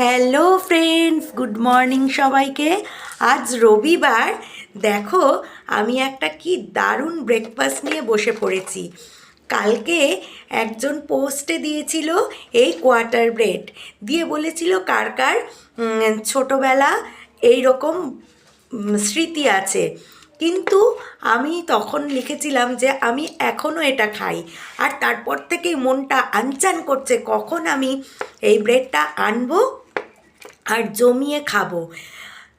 Hello friends, good morning সবাইকে। আজ রবিবার। দেখো, আমি একটা কি দারুণ ব্রেকফাস্ট নিয়ে বসে পড়েছি। কালকে একজন পোস্টে দিয়েছিল এই কোয়ার্টার ব্রেড দিয়ে, বলেছিল কার কার ছোটোবেলা এইরকম স্মৃতি আছে। কিন্তু আমি তখন লিখেছিলাম যে আমি এখনও এটা খাই, আর তারপর থেকেই মনটা আনচান করছে কখন আমি এই ব্রেডটা আনবো আর জমিয়ে খাবো।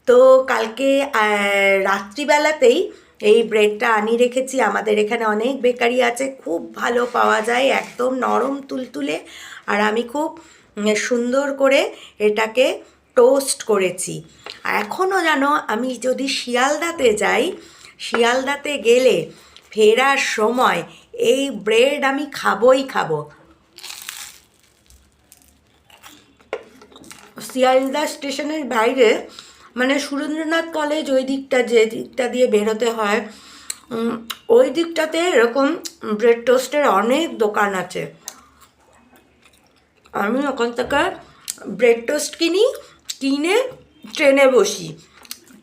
তো কালকে রাত্রিবেলাতেই এই ব্রেডটা আনিয়ে রেখেছি। আমাদের এখানে অনেক বেকারি আছে, খুব ভালো পাওয়া যায়, একদম নরম তুলতুলে। আর আমি খুব সুন্দর করে এটাকে টোস্ট করেছি। এখনও জানো, আমি যদি শিয়ালদাতে যাই, শিয়ালদাতে গেলে ফেরার সময় এই ব্রেড আমি খাবোই খাবো। শিয়ালদা স্টেশনের বাইরে, মানে সুরেন্দ্রনাথ কলেজ ওই দিকটা, যে দিকটা দিয়ে বেরোতে হয়, ওই দিকটাতে এরকম ব্রেড টোস্টের অনেক দোকান আছে। আমি ওখান থেকে ব্রেড টোস্ট কিনে ট্রেনে বসি।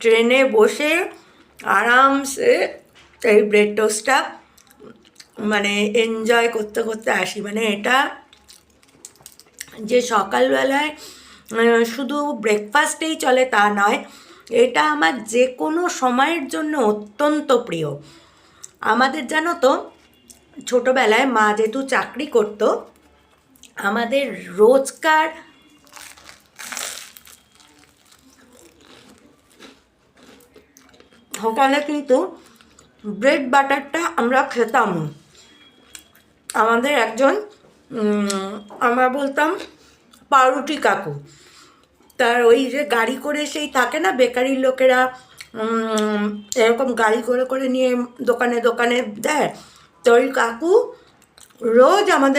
ট্রেনে বসে আরামসে এই ব্রেড টোস্টটা মানে এনজয় করতে করতে আসি। মানে এটা যে সকালবেলায় শুধু ব্রেকফাস্টেই চলে তা নয়, এটা আমার যে কোনো সময়ের জন্য অত্যন্ত প্রিয়। আমাদের জানো তো, ছোটোবেলায় মা যেহেতু চাকরি করতো, আমাদের রোজকার সকালে কিন্তু ব্রেড বাটারটা আমরা খেতাম। আমাদের একজন আমরা বলতাম পাউরুটি কাকু, তার ওই যে গাড়ি করে সেই থাকে না বেকারির লোকেরা, এরকম গাড়ি করে করে নিয়ে দোকানে দোকানে দেয়, তো ওই কাকু রোজ আমাদের